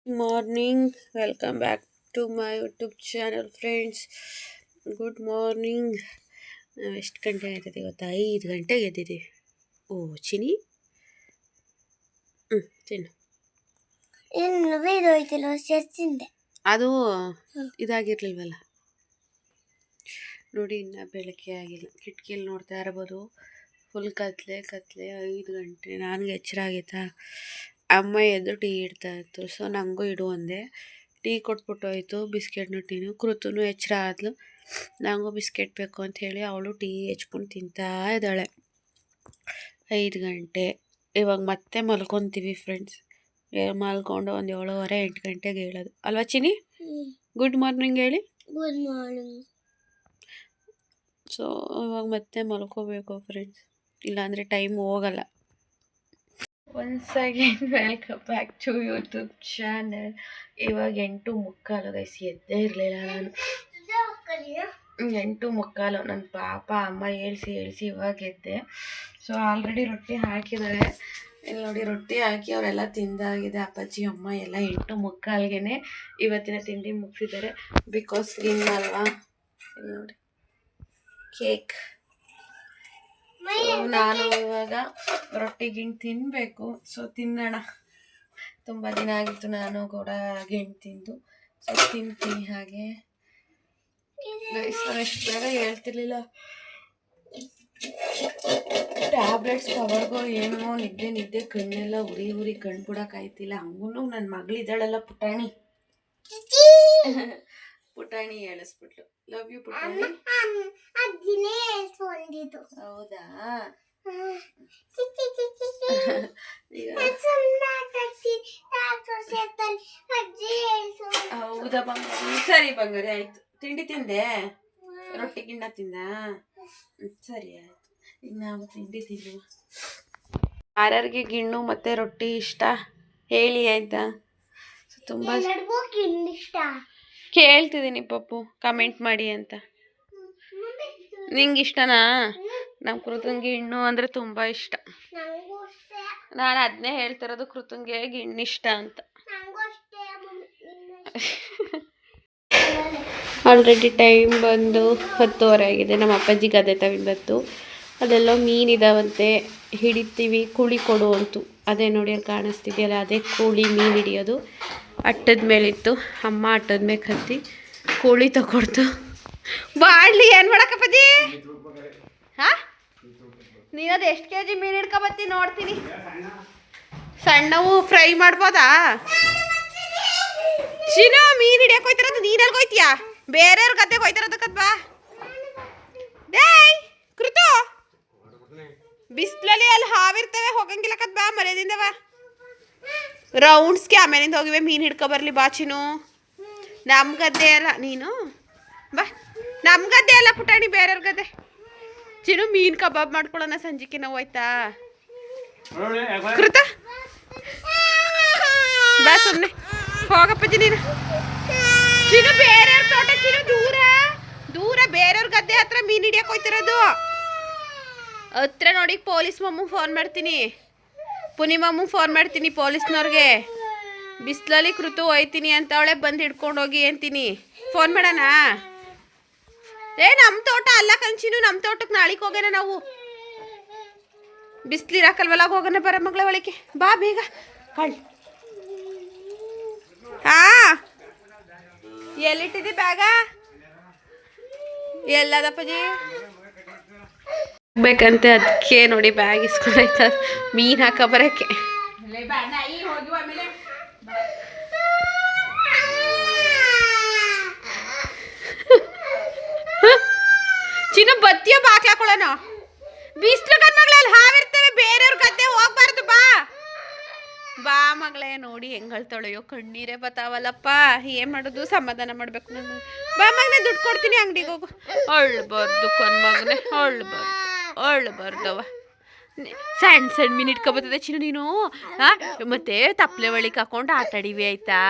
Morning, welcome back to my YouTube channel, friends. Good morning. ನಾವು ಎಷ್ಟು ಗಂಟೆ ಆಯ್ತದೆ ಇವತ್ತು? 5 ಗಂಟೆಗೆ ಎದ್ದಿದ್ದೀವಿ. ಓ ಚಿನಿ, ತಿನ್ನು. ಅದು ಇದಾಗಿರ್ಲಿಲ್ವಲ್ಲ ನೋಡಿ, ಇನ್ನು ಬೆಳಗ್ಗೆ ಆಗಿಲ್ಲ. ಕಿಟಕಿಯಲ್ಲಿ ನೋಡ್ತಾ ಇರ್ಬೋದು, ಫುಲ್ ಕತ್ಲೆ 5 ಗಂಟೆ. ನನಗೆ ಎಚ್ಚರ ಆಗೈತಾ, ಅಮ್ಮ ಎದ್ದು ಟೀ ಇಡ್ತಾ ಇತ್ತು. ಸೊ ನನಗೂ ಇಡು ಅಂದೆ. ಟೀ ಕೊಟ್ಬಿಟ್ಟು ಹೋಯ್ತು, ಬಿಸ್ಕೆಟ್ನು ಟೀನು. ಕೃತುನು ಎಚ್ಚರ ಆದ್ಲು, ನನಗೂ ಬಿಸ್ಕೆಟ್ ಬೇಕು ಅಂತ ಹೇಳಿ ಅವಳು ಟೀ ಹೆಚ್ಕೊಂಡು ತಿಂತಾ ಇದ್ದಾಳೆ. 5 ಗಂಟೆ. ಇವಾಗ ಮತ್ತೆ ಮಲ್ಕೊತೀವಿ ಫ್ರೆಂಡ್ಸ್. ಮಲ್ಕೊಂಡು ಒಂದು 7:30 8 ಗಂಟೆಗೆ ಹೇಳೋದು ಅಲ್ವಾ ಚಿನಿ? ಗುಡ್ ಮಾರ್ನಿಂಗ್ ಹೇಳಿ. Good morning. ಸೊ ಇವಾಗ ಮತ್ತೆ ಮಲ್ಕೋಬೇಕು ಫ್ರೆಂಡ್ಸ್, ಇಲ್ಲಾಂದರೆ ಟೈಮ್ ಹೋಗಲ್ಲ. Once again welcome back to YouTube channel. ಇವಾಗ 8:45 ಗೈಸ್. ಎದ್ದೇ ಇರಲಿಲ್ಲ ನಾನು. 8:45 ನನ್ನ ಪಾಪ ಅಮ್ಮ ಹೇಳ್ಸಿ ಇವಾಗ ಎದ್ದೆ. ಸೊ ಆಲ್ರೆಡಿ ರೊಟ್ಟಿ ಹಾಕಿದ್ದಾರೆ. ಇಲ್ಲಿ ನೋಡಿ, ರೊಟ್ಟಿ ಹಾಕಿ ಅವರೆಲ್ಲ ತಿಂದಾಗಿದೆ. ಅಪ್ಪಾಜಿ ಅಮ್ಮ ಎಲ್ಲ 8:45ಗೆ ಇವತ್ತಿನ ತಿಂಡಿ ಮುಗಿಸಿದ್ದಾರೆ. ಬಿಕಾಸ್ ಅಲ್ವಾ. ಇಲ್ಲಿ ನೋಡಿ ಕೇಕ್. ನಾನು ಇವಾಗ ರೊಟ್ಟಿ ಗಿಣ್ಣು ತಿನ್ನಬೇಕು. ಸೊ ತಿನ್ನೋಣ. ತುಂಬ ದಿನ ಆಗಿತ್ತು ನಾನು ಕೂಡ ಗಿಣ್ಣು ತಿಂದು. ಸೊ ತಿಂತೀನಿ. ಹಾಗೆ ನಾನು ಎಷ್ಟು ಬೇಗ ಹೇಳ್ತಿರ್ಲಿಲ್ಲ. ಟ್ಯಾಬ್ಲೆಟ್ಸ್ ಕವರ್ಗೋ ಏನೋ ನಿದ್ದೆ ಕಣ್ಣೆಲ್ಲ ಉರಿ ಕಣ್ಣು ಬಿಡೋಕ್ಕಾಯ್ತಿಲ್ಲ. ಹಂಗೂ ನನ್ನ ಮಗಳಿದ್ದಾಳಲ್ಲ ಪುಟಾಣಿ ಹೇಳಿಸ್ಬಿಟ್ಲು. ಲವ್ ಯು ಪುಟಾಣಿ. ಹೌದಾ? ಹೌದಾ ಬಂಗಾರಿ? ಸರಿ ಬಂಗಾರಿ, ಆಯ್ತು. ತಿಂಡಿ ತಿಂದೆ? ರೊಟ್ಟಿ ಗಿಣ್ಣ ತಿಂದ? ಸರಿ ಆಯ್ತು. ಈಗ ನಾವು ತಿಂಡಿ ತಿನ್ನುವ. ಯಾರ್ಯಾರಿಗೆ ಗಿಣ್ಣು ಮತ್ತು ರೊಟ್ಟಿ ಇಷ್ಟ ಹೇಳಿ ಆಯಿತಾ? ತುಂಬ ಇಷ್ಟ ಕೇಳ್ತಿದ್ದೀನಿ ಪಪ್ಪು, ಕಮೆಂಟ್ ಮಾಡಿ ಅಂತ. ನಿಂಗೆ ಇಷ್ಟನಾ? ನಮ್ಮ ಕೃತಂಗೆ ಗಿಣ್ಣು ಅಂದರೆ ತುಂಬ ಇಷ್ಟ. ನಾನು ಅದನ್ನೇ ಹೇಳ್ತಿರೋದು, ಕೃತಂಗೆ ಗಿಣ್ಣು ಇಷ್ಟ ಅಂತ. ಆಲ್ರೆಡಿ ಟೈಮ್ ಬಂದು 10:30 ಆಗಿದೆ. ನಮ್ಮ ಅಪ್ಪಾಜಿ ಗದೆ ತಗೊಂಡ್ಬತ್ತು. ಅದೆಲ್ಲ ಮೀನಿದಾವಂತೆ, ಹಿಡಿತೀವಿ. ಕೂಳಿ ಕೊಡು ಅಂತು. ಅದೇ ನೋಡಿ ಅಲ್ಲಿ ಕಾಣಿಸ್ತಿದೆಯಲ್ಲ, ಅದೇ ಕೂಳಿ ಮೀನು ಹಿಡಿಯೋದು. ಅಟ್ಟದ ಮೇಲಿತ್ತು. ಅಮ್ಮ ಅಟ್ಟದ ಮೇಲೆ ಕತ್ತಿ ಕೋಳಿ ತಗೊಡ್ತು. ಬಾಡ್ಲಿ ಏನು ಮಾಡಕ್ಕಪ್ಪಜ್ಜಿ? ಹಾಂ, ನೀನದು ಎಷ್ಟು kg ಮೀನು ಹಿಡ್ಕೊಬತ್ತಿ ನೋಡ್ತೀನಿ. ಸಣ್ಣವು ಫ್ರೈ ಮಾಡ್ಬೋದಾ? ಚಿನ್ನು ಮೀನು ಹಿಡಿಯಕ್ಕೆ ಹೋಯ್ತಿರೋದು ನೀನಲ್ಲಿ ಹೋಯ್ತೀಯಾ? ಬೇರೆಯವ್ರ ಗದ್ದೆಗೆ ಹೋಯ್ತಿರೋದಕ್ಕದ್ವಾ? ಡೇಯ್ ಕೃತು, ಬಿಸಿಲಲ್ಲಿ ಅಲ್ಲಿ ಹಾವಿರ್ತವೆ, ಹೋಗಂಗಿಲ್ಲ ಕದ್ಬಾ ಮರ್ಯಾದಿಂದವ. ರೌಂಡ್ಸ್ಗೆ ಆಮೇಲಿಂದ ಹೋಗಿವೆ. ಮೀನು ಹಿಡ್ಕೊಬರ್ಲಿ ಬಾ ಚಿನ್ನು. ನಮ್ಮ ಗದ್ದೆ ಅಲ್ಲ ನೀನು, ಬಾ. ನಮ್ಮ ಗದ್ದೆ ಅಲ್ಲ ಪುಟಾಣಿ, ಬೇರೆಯವ್ರ ಗದ್ದೆ. ಚಿನ್ನು ಮೀನು ಕಬಾಬ್ ಮಾಡ್ಕೊಳ್ಳೋಣ ಸಂಜಿಕೆ. ನಾವು ಆಯ್ತಾ ಕೃತ? ಬಾ ಸುಮ್ಮನೆ ಹೋಗಪ್ಪಜ್ಜಿ ನೀನು. ಚಿನ್ನು ಬೇರೆಯವ್ರ ತೋಟ, ಚಿನ್ನು ದೂರ ಬೇರೆಯವ್ರ ಗದ್ದೆ ಹತ್ರ ಮೀನು ಹಿಡಿಯಕ್ಕೆ ಹೋಯ್ತಿರೋದು. ಹತ್ರ ನೋಡಿ ಪೊಲೀಸ್ ಮಮ್ಮಗೆ ಫೋನ್ ಮಾಡ್ತೀನಿ, ಪುನಿಮಮ್ಮಗೆ ಫೋನ್ ಮಾಡ್ತೀನಿ, ಪೊಲೀಸ್ನವ್ರಿಗೆ. ಬಿಸಿಲಲ್ಲಿ ಕೃತು ಹೋಯ್ತೀನಿ ಅಂತ ಅವಳೆ, ಬಂದು ಹಿಡ್ಕೊಂಡು ಹೋಗಿ ಅಂತೀನಿ. ಫೋನ್ ಮಾಡೋಣ? ನಮ್ಮ ತೋಟ ಅಲ್ಲ ಕಂಚಿನು, ನಮ್ಮ ತೋಟಕ್ಕೆ ನಾಳೆಗೆ ಹೋಗೋಣ ನಾವು. ಬಿಸಿಲಿರಾಕಲ್ವಲ್ಲ, ಹೋಗೋಣ ಬರ ಮಗಳ ಒಳಗೆ. ಬಾ ಬೇಗ ಕಳ್. ಎಲ್ಲಿಟ್ಟಿದ್ದಿ ಬ್ಯಾಗ? ಎಲ್ಲದಪ್ಪಜಿ ಬೇಕಂತೆ, ಅದಕ್ಕೆ ನೋಡಿ ಬ್ಯಾಗ್ ಇಸ್ಕೊಂಡಾಯ್ತ ಮೀನು ಹಾಕ ಬರೋಕ್ಕೆ. ಚಿನ್ನ ಬತ್ತಿಯ ಬಾಕ್ಲಾಕೊಳ್ಳೋಣ. ಬಿಸಿಲು ಮಗಳಲ್ಲಿ ಹಾವಿರ್ತವೆ, ಬೇರೆಯವ್ರ ಗದ್ದೆ ಹೋಗ್ಬಾರ್ದು. ಬಾ ಮಗಳೇ. ನೋಡಿ ಹೆಂಗ್ ಅಳ್ತಾಳೆಯೋ, ಕಣ್ಣೀರೇ ಬತ್ತಾವಲ್ಲಪ್ಪ. ಏನ್ ಮಾಡೋದು, ಸಮಾಧಾನ ಮಾಡ್ಬೇಕು ನಾನು. ಬಾ ಮಗನೇ, ದುಡ್ಡು ಕೊಡ್ತೀನಿ, ಅಂಗಡಿಗೆ ಹೋಗು. ಅಳ್ಬಾರ್ದು ಮಗನೇ, ಅಳ್ಬಾರ್ದವ. ಸಣ್ಣ ಮೀನು ಇಟ್ಕೊಬರ್ತದೆ ಚಿನ್ನು ನೀನು. ಮತ್ತೆ ತಪ್ಪಲೆ ಒಳಗೆ ಹಾಕೊಂಡು ಆಟಾಡಿವಿ ಆಯ್ತಾ?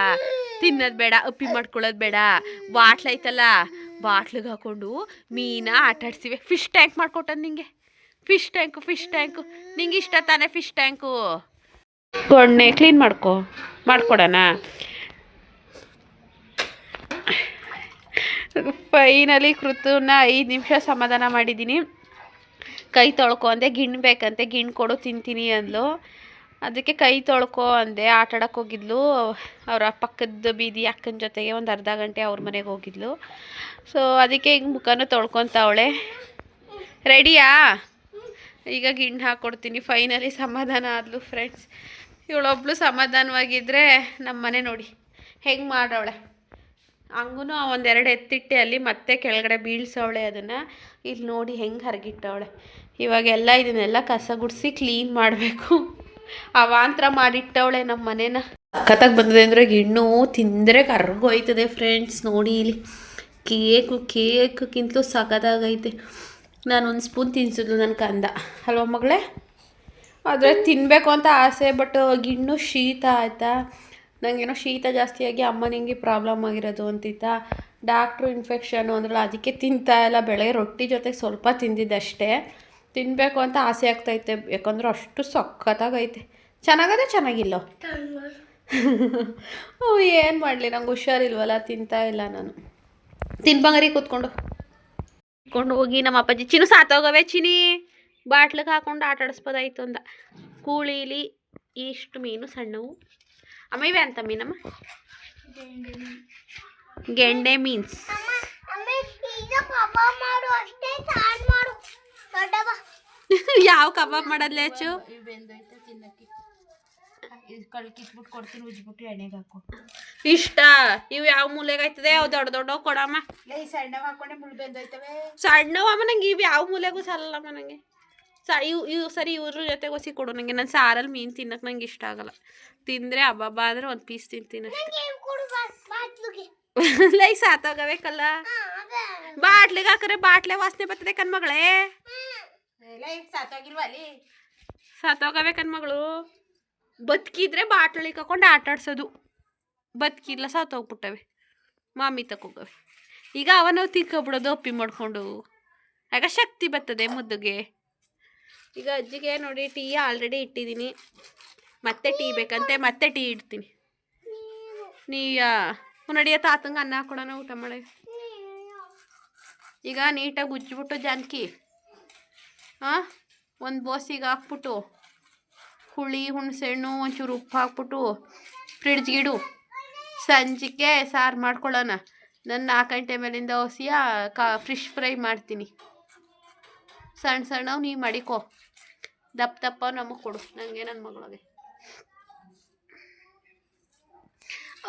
ತಿನ್ನೋದು ಬೇಡ, ಅಪ್ಪಿ ಮಾಡ್ಕೊಳ್ಳೋದು ಬೇಡ. ಬಾಟ್ಲ್ ಐತಲ್ಲ, ಬಾಟ್ಲಿಗೆ ಹಾಕೊಂಡು ಮೀನ ಆಟಾಡ್ಸಿವೆ. ಫಿಶ್ ಟ್ಯಾಂಕ್ ಮಾಡ್ಕೊಟ್ಟದ್ ನಿಂಗೆ. ಫಿಶ್ ಟ್ಯಾಂಕು ನಿಂಗೆ ಇಷ್ಟ ತಾನೇ? ಫಿಶ್ ಟ್ಯಾಂಕು ಗೊಣ್ಣೆ ಕ್ಲೀನ್ ಮಾಡ್ಕೊಡೋಣ. ಫೈನಲಿ ಕೃತುನ 5 ನಿಮಿಷ ಸಮಾಧಾನ ಮಾಡಿದ್ದೀನಿ. ಕೈ ತೊಳ್ಕೊ ಅಂದೆ, ಗಿಣ್ಣು ಬೇಕಂತೆ, ಗಿಣ್ಣು ಕೊಡು ತಿಂತೀನಿ ಅಂದ್ಲು. ಅದಕ್ಕೆ ಕೈ ತೊಳ್ಕೊ ಅಂದೆ. ಆಟ ಆಡೋಕ್ಕೆ ಹೋಗಿದ್ಲು ಅವರ ಪಕ್ಕದ ಬೀದಿ ಅಕ್ಕನ ಜೊತೆಗೆ, ಒಂದು ಅರ್ಧ ಗಂಟೆ ಅವ್ರ ಮನೆಗೆ ಹೋಗಿದ್ಲು. ಸೊ ಅದಕ್ಕೆ ಈಗ ಮುಖನೂ ತೊಳ್ಕೊತಾವಳೆ. ರೆಡಿಯಾ? ಈಗ ಗಿಣ್ಣು ಹಾಕ್ಕೊಡ್ತೀನಿ. ಫೈನಲಿ ಸಮಾಧಾನ ಆದ್ಲು ಫ್ರೆಂಡ್ಸ್. ಇವಳೊಬ್ಳು ಸಮಾಧಾನವಾಗಿದ್ದರೆ ನಮ್ಮ ಮನೆ ನೋಡಿ ಹೆಂಗೆ ಮಾಡವಳೆ. ಹಂಗೂ ಒಂದೆರಡು ಎತ್ತಿಟ್ಟೆ ಅಲ್ಲಿ, ಮತ್ತೆ ಕೆಳಗಡೆ ಬೀಳ್ಸವಳೆ ಅದನ್ನು. ಇಲ್ಲಿ ನೋಡಿ ಹೆಂಗೆ ಹರಗಿಟ್ಟವಳೆ. ಇವಾಗೆಲ್ಲ ಇದನ್ನೆಲ್ಲ ಕಸ ಗುಡಿಸಿ ಕ್ಲೀನ್ ಮಾಡಬೇಕು. ಅವಾಂತರ ಮಾಡಿಟ್ಟವಳೆ ನಮ್ಮ ಮನೇನ. ಸಖತ್ತಾಗಿ ಬಂದಿದೆ ಅಂದರೆ ಗಿಣ್ಣು ತಿಂದರೆ ಕರ್ಗೋಯ್ತದೆ ಫ್ರೆಂಡ್ಸ್. ನೋಡಿ ಇಲ್ಲಿ ಕೇಕ್ಗಿಂತಲೂ ಸಖತ್ತಾಗೈತೆ. ನಾನು ಒಂದು ಸ್ಪೂನ್ ತಿನ್ಸಿದ್ಲು ನನ್ನ ಕಂದ ಅಲ್ವ ಮಗಳೇ. ಆದರೆ ತಿನ್ನಬೇಕು ಅಂತ ಆಸೆ, ಬಟ್ ಗಿಣ್ಣು ಶೀತ ಆಯಿತಾ. ನನಗೇನೋ ಶೀತ ಜಾಸ್ತಿಯಾಗಿ ಅಮ್ಮನಿಗೆ ಪ್ರಾಬ್ಲಮ್ ಆಗಿರೋದು ಅಂತಿತ್ತಾ. ಡಾಕ್ಟ್ರು ಇನ್ಫೆಕ್ಷನು ಅಂದ್ರಲ್ಲ, ಅದಕ್ಕೆ ತಿಂತಾ ಇಲ್ಲ. ಬೆಳಗ್ಗೆ ರೊಟ್ಟಿ ಜೊತೆಗೆ ಸ್ವಲ್ಪ ತಿಂದಿದ್ದಷ್ಟೇ. ತಿನ್ನಬೇಕು ಅಂತ ಆಸೆ ಆಗ್ತೈತೆ, ಯಾಕಂದ್ರೆ ಅಷ್ಟು ಸಖತ್ತಾಗೈತೆ. ಚೆನ್ನಾಗದೆ ಚೆನ್ನಾಗಿಲ್ಲೋ ಏನು ಮಾಡಲಿ, ನಂಗೆ ಹುಷಾರಿಲ್ವಲ್ಲ, ತಿಂತಾ ಇಲ್ಲ ನಾನು. ತಿನ್ಬಂಗಾರಿ ಕೂತ್ಕೊಂಡು ಹೋಗಿ ನಮ್ಮ ಅಪ್ಪಾಜಿ ಚಿನ್ನು ಸಾತೋಗವೆ ಚಿನಿ ಬಾಟ್ಲಿಗೆ ಹಾಕೊಂಡು ಆಟ ಆಡಿಸ್ಬೋದಾಯ್ತು ಅಂದ. ಕೂಳೀಲಿ ಇಷ್ಟು ಮೀನು ಸಣ್ಣವು. ಅಮ್ಮ ಇವೆ ಅಂತ ಮೀನಮ್ಮ, ಗೆಂಡೆ ಮೀನ್ಸ್. ಯಾವ ಕಬಾಬ್ ಮಾಡೋದ್ಲೆ ಹೆಚ್ಚು? ಇಷ್ಟ ಇವು ಯಾವ ಮೂಲೆಗೆ ಆಯ್ತದೆ? ಅವು ದೊಡ್ಡ ದೊಡ್ಡವು ಕೊಡಮ್ಮ. ಸಣ್ಣವಮ್ಮ ನಂಗೆ ಇವು ಯಾವ ಮೂಲೆಗೂ ಸಲ್ಲಮ್ಮ ನನಗೆ. ಇವು ಸರಿ, ಇವ್ರ ಜೊತೆಗೆ ಹೊಸಿ ಕೊಡು ನನಗೆ. ನಾನು ಸಾರಲ್ಲಿ ಮೀನು ತಿನ್ನಕ್ಕೆ ನಂಗೆ ಇಷ್ಟ ಆಗಲ್ಲ. ತಿಂದರೆ ಹಬ್ಬ ಅಂದರೆ ಒಂದು ಪೀಸ್ ತಿಂತೀನಿ ಅಷ್ಟೇ. ಲೈ ಸಾತೋಗಬೇಕಲ್ಲ, ಬಾಟ್ಲಿಗೆ ಹಾಕರೆ ಬಾಟ್ಲೆ ವಾಸನೆ ಬರ್ತದೆ ಕಣ್ಮಗಳೇ. ಸಾತೋಗಬೇಕನ್ಮಗಳು. ಬದುಕಿದ್ರೆ ಬಾಟ್ಲಿಗೆ ಹಾಕೊಂಡು ಆಟ ಆಡ್ಸೋದು, ಬದುಕಿಲ್ಲ ಸಾತೋಗ್ಬಿಟ್ಟವೆ. ಮಾಮಿ ತಕೋಗವೆ. ಈಗ ಅವನು ತಿನ್ಕೊಬಿಡೋದು ಒಪ್ಪಿ ಮಾಡ್ಕೊಂಡು. ಆಗ ಶಕ್ತಿ ಬರ್ತದೆ ಮುದ್ದುಗೆ. ಈಗ ಅಜ್ಜಿಗೆ ನೋಡಿ ಟೀ ಆಲ್ರೆಡಿ ಇಟ್ಟಿದ್ದೀನಿ. ಮತ್ತೆ ಟೀ ಬೇಕಂತೆ, ಮತ್ತೆ ಟೀ ಇಡ್ತೀನಿ. ನಡಿಯ ತಾತಂಗೆ ಅನ್ನ ಹಾಕೊಡೋಣ, ಊಟ ಮಾಡಿ. ಈಗ ನೀಟಾಗಿ ಉಜ್ಜಿಬಿಟ್ಟು ಜಾನಕಿ ಒಂದು ಬೋಸಿಗೆ ಹಾಕ್ಬಿಟ್ಟು ಹುಳಿ ಹುಣಸೆಹಣ್ಣು ಒಂಚೂರು ಉಪ್ಪು ಹಾಕ್ಬಿಟ್ಟು ಫ್ರಿಡ್ಜ್ಗಿಡು. ಸಂಜೆಗೆ ಸಾರು ಮಾಡ್ಕೊಳ್ಳೋಣ. ನಾನು 4 ಗಂಟೆ ಮೇಲಿಂದ ಹೊಸಿಯ ಫಿಶ್ ಫ್ರೈ ಮಾಡ್ತೀನಿ. ಸಣ್ಣ ಸಣ್ಣವು ನೀವು ಮಾಡಿಕೋ, ದಪ್ಪ ದಪ್ಪ ನಮಗೆ ಕೊಡು, ನನಗೆ ನನ್ನ ಮಗಳಿಗೆ.